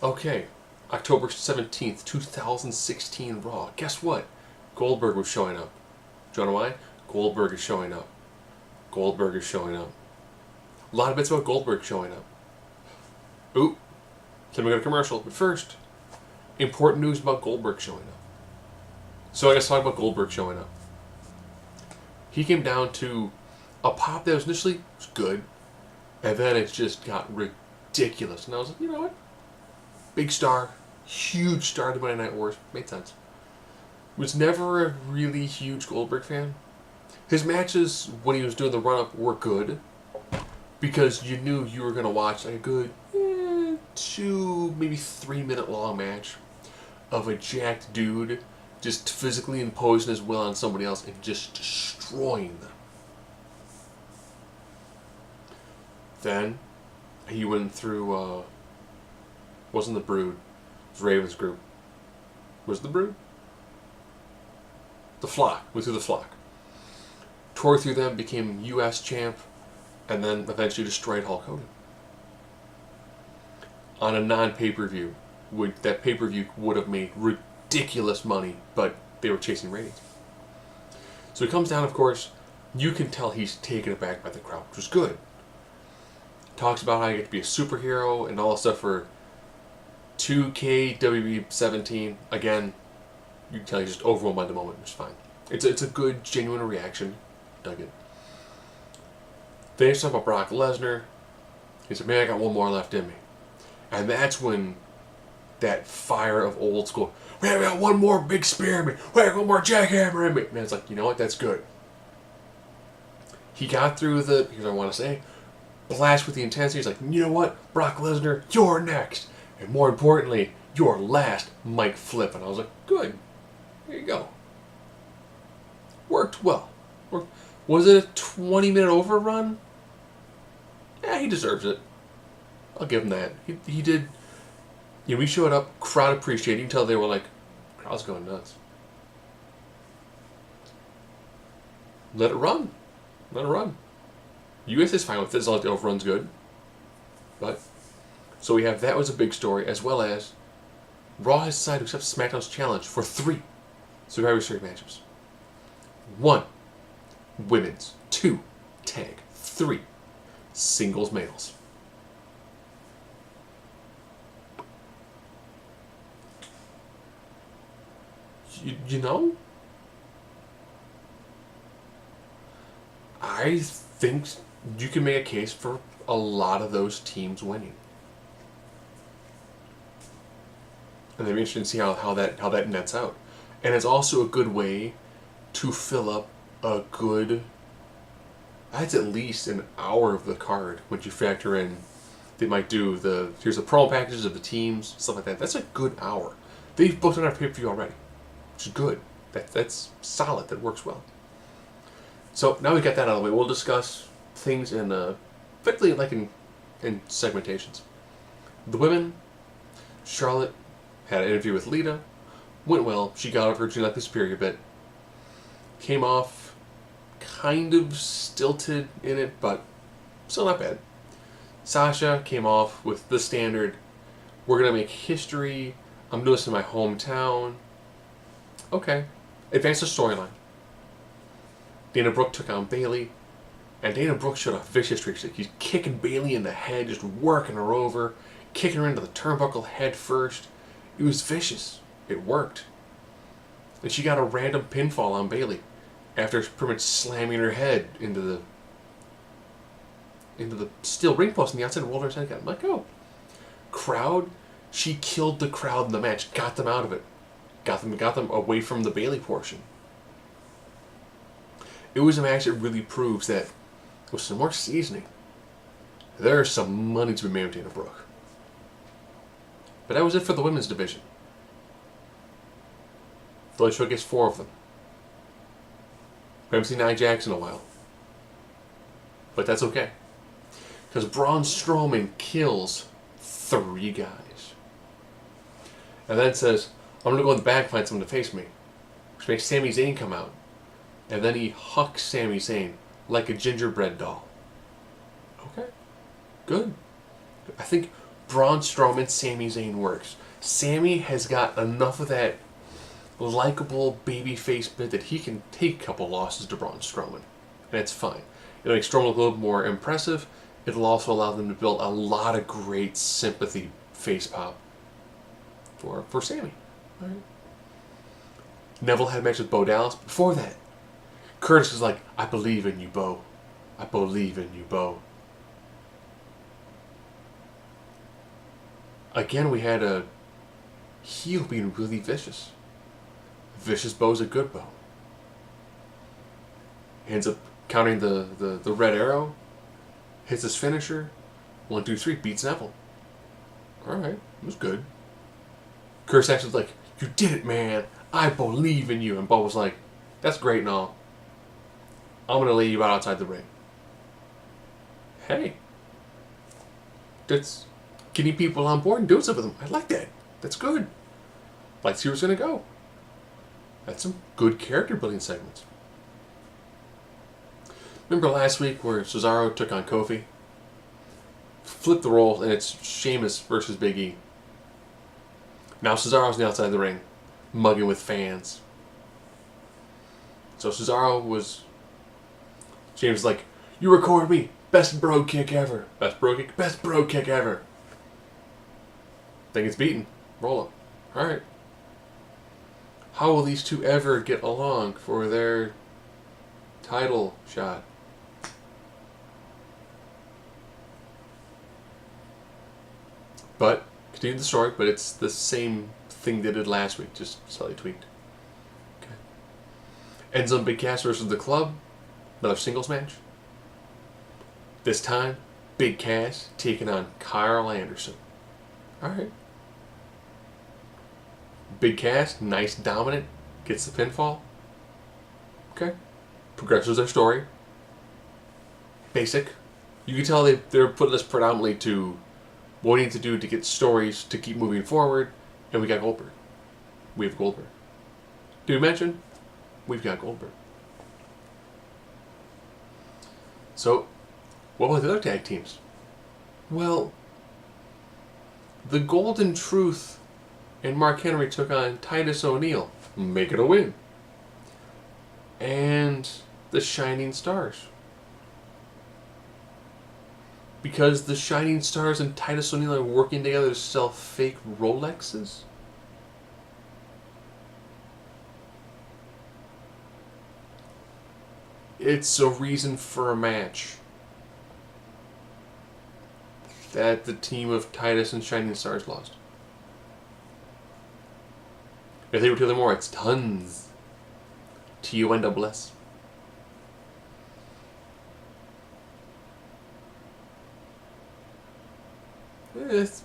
Okay, October 17th, 2016 Raw. Guess what? Goldberg was showing up. Do you know why? Goldberg is showing up. Goldberg is showing up. A lot of bits about Goldberg showing up. Oop. Then we got a commercial. But first, important news about Goldberg showing up. So I guess talk about Goldberg showing up. He came down to a pop that was initially good, and then it just got ridiculous. And I was like, you know what? Big star, huge star to Monday Night Wars. Made sense. Was never a really huge Goldberg fan. His matches when he was doing the run-up were good, because you knew you were going to watch like a good 2, maybe 3 minute long match of a jacked dude just physically imposing his will on somebody else and just destroying them. Then he went through, wasn't the Brood, it was Raven's group. Was it the Brood? The Flock, went through the Flock. Tore through them, became US champ, and then eventually destroyed Hulk Hogan. On a non-pay-per-view, that pay-per-view would have made ridiculous money, but they were chasing ratings. So he comes down, of course, you can tell he's taken aback by the crowd, which was good. Talks about how you get to be a superhero and all that stuff for 2K WWE 17. Again, you can tell he's just overwhelmed by the moment, which is fine. It's a good, genuine reaction. Dug it. Then he's talking about Brock Lesnar. He said, man, I got one more left in me. And that's when that fire of old school, man, I got one more big spear in me. Man, I got one more jackhammer in me. Man, it's like, you know what? That's good. He got through the, here's what I want to say, blast with the intensity. He's like, you know what? Brock Lesnar, you're next. And more importantly, your last mic flip. And I was like, good. There you go. Worked well. Was it a 20-minute overrun? Yeah, he deserves it. I'll give him that. He did. You know, we showed up, crowd appreciated. You can tell they were like, crowd's going nuts. Let it run. Let it run. US is fine with it as long as the overrun's good. But, so we have that was a big story, as well as Raw has decided to accept SmackDown's challenge for 3 Survivor Series matches. 1 women's, 2 tag, 3 singles males. You know, I think you can make a case for a lot of those teams winning. And it'll be interesting to see how that nets out. And it's also a good way to fill up a good, that's at least an hour of the card when you factor in, they might do here's the promo packages of the teams, stuff like that. That's a good hour. They've booked on our pay-per-view already, which is good. That's solid. That works well. So now we got that out of the way. We'll discuss things in, particularly like in segmentations. The women, Charlotte had an interview with Lita. Went well. She got over her genetically superior bit. Came off kind of stilted in it, but still not bad. Sasha came off with the standard, we're going to make history. I'm doing this in my hometown. Okay. Advanced the storyline. Dana Brooke took on Bayley, and Dana Brooke showed a vicious streak. He's kicking Bayley in the head, just working her over, kicking her into the turnbuckle head first. It was vicious. It worked. And she got a random pinfall on Bayley after pretty much slamming her head into the steel ring post on the outside and rolled her head. I'm like, oh. Crowd, she killed the crowd in the match, got them out of it. Got them away from the Bayley portion. It was a match that really proves that with some more seasoning, there's some money to be made with Dana Brooke. But that was it for the women's division. The only show gets 4 of them. We haven't seen Nia Jax in a while. But that's okay. Because Braun Strowman kills 3 guys. And then says, I'm going to go in the back and find someone to face me. Which makes Sami Zayn come out. And then he hucks Sami Zayn like a gingerbread doll. Okay. Good. I think Braun Strowman, Sami Zayn works. Sami has got enough of that likable babyface bit that he can take a couple losses to Braun Strowman, and it's fine. It'll make Strowman look a little more impressive. It'll also allow them to build a lot of great sympathy face pop for Sami. All right. Neville had a match with Bo Dallas. Before that, Curtis is like, I believe in you, Bo. I believe in you, Bo. Again, we had a heel being really vicious. Vicious Bo's a good Bo. He ends up countering the red arrow, hits his finisher, 1, 2, 3, beats Neville. Alright, it was good. Curtis actually was like, you did it, man. I believe in you. And Bo was like, that's great and all. I'm going to lay you out outside the ring. Hey. That's getting people on board and doing something with them. I like that. That's good. I'd like to see where it's going to go. That's some good character building segments. Remember last week where Cesaro took on Kofi? Flip the roles and it's Sheamus versus Big E. Now Cesaro's on the outside of the ring, mugging with fans. So Cesaro was... Sheamus was like, you record me. Best bro kick ever. Best bro kick ever. Thing gets beaten. Roll up. Alright. How will these two ever get along for their title shot? But, continue the story, but it's the same thing they did last week, just slightly tweaked. Okay. Ends on Big Cass versus the Club. Another singles match. This time, Big Cass taking on Kyle Anderson. Alright. Big Cass, nice dominant, gets the pinfall. Okay. Progresses their story. Basic. You can tell they're putting this predominantly to what we need to do to get stories to keep moving forward, and we got Goldberg. We have Goldberg. Did we mention? We've got Goldberg. So, what about the other tag teams? Well, the Golden Truth and Mark Henry took on Titus O'Neil. Make it a win. And the Shining Stars. Because the Shining Stars and Titus O'Neil are working together to sell fake Rolexes? It's a reason for a match that the team of Titus and Shining Stars lost. If they were together more, it's tons. T-U-N-S-S. It's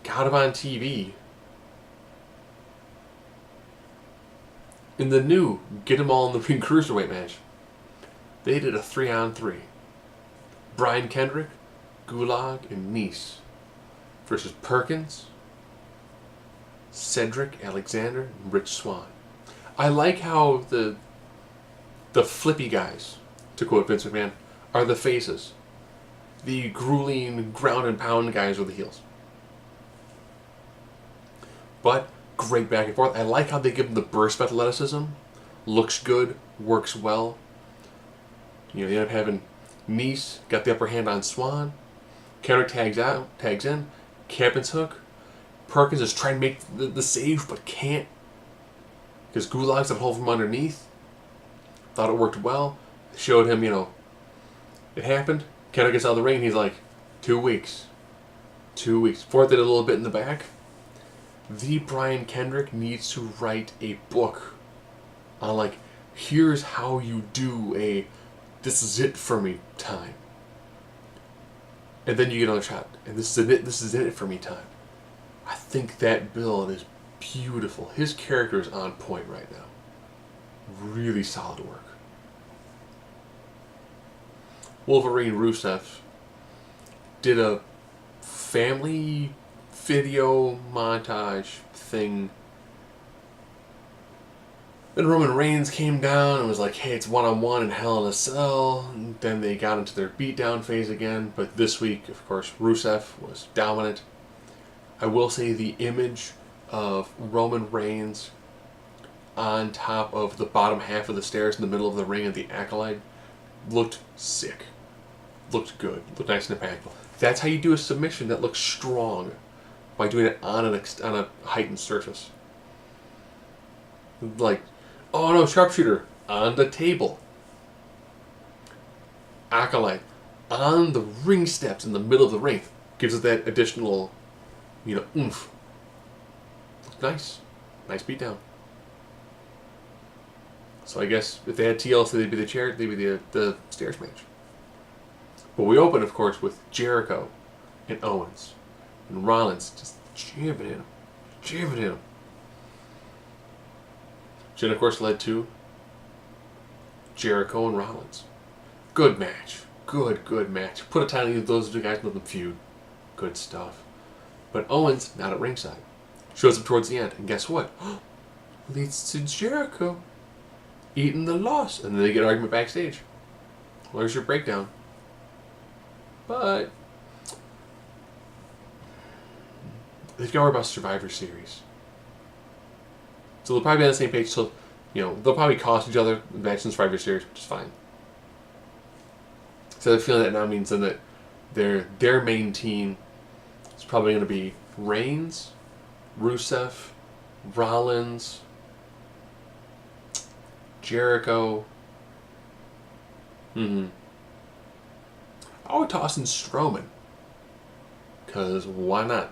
got him on TV. In the new Get 'Em All in the Ring Cruiserweight match, they did a 3-on-3. Brian Kendrick, Gulag, and Nice versus Perkins, Cedric Alexander, and Rich Swann. I like how the flippy guys, to quote Vince McMahon, are the faces. The grueling ground and pound guys are the heels. But great back and forth. I like how they give them the burst of athleticism. Looks good, works well. You know, they end up having Nice got the upper hand on Swan. Kendrick tags in. Captain's hook. Perkins is trying to make the save, but can't. Because Gulag's at hold from underneath. Thought it worked well. Showed him, you know, it happened. Kendrick gets out of the ring and he's like, 2 weeks. 2 weeks. Fourth did a little bit in the back. The Brian Kendrick needs to write a book on, like, here's how you do a this is it for me time. And then you get another shot. And this is it for me time. I think that build is beautiful. His character is on point right now. Really solid work. Wolverine Rusev did a family video montage thing. Then Roman Reigns came down and was like, hey, it's one-on-one in Hell in a Cell. And then they got into their beatdown phase again. But this week, of course, Rusev was dominant. I will say the image of Roman Reigns on top of the bottom half of the stairs in the middle of the ring and the Acolyte looked sick. Looked good. Looked nice and impactful. That's how you do a submission that looks strong. By doing it on a heightened surface. Like, oh no, sharpshooter on the table. Acolyte on the ring steps in the middle of the ring. Gives it that additional, oomph. Nice. Nice beatdown. So I guess if they had TLC, they'd be the stairs match. But we open, of course, with Jericho and Owens. And Rollins just jabbing him. Which then, of course, led to Jericho and Rollins. Good match. Good match. Put a tiny of those two guys in the feud. Good stuff. But Owens, not at ringside. Shows up towards the end. And guess what? Leads to Jericho eating the loss. And then they get an argument backstage. Well, there's your breakdown. But they've got to worry about Survivor Series. So they'll probably be on the same page. So, they'll probably cost each other the match in Survivor Series, which is fine. So the feeling that now means then that their main team is probably going to be Reigns, Rusev, Rollins, Jericho. I would toss in Strowman. Because why not?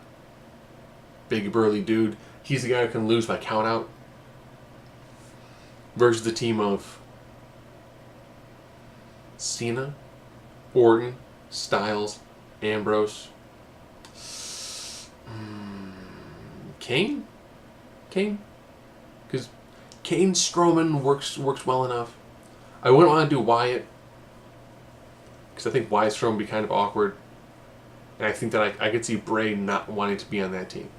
Big burly dude. He's the guy who can lose by count out. Versus the team of Cena, Orton, Styles, Ambrose, Kane? Because Kane Strowman works well enough. I wouldn't want to do Wyatt. Because I think Wyatt Strowman would be kind of awkward. And I think that I could see Bray not wanting to be on that team.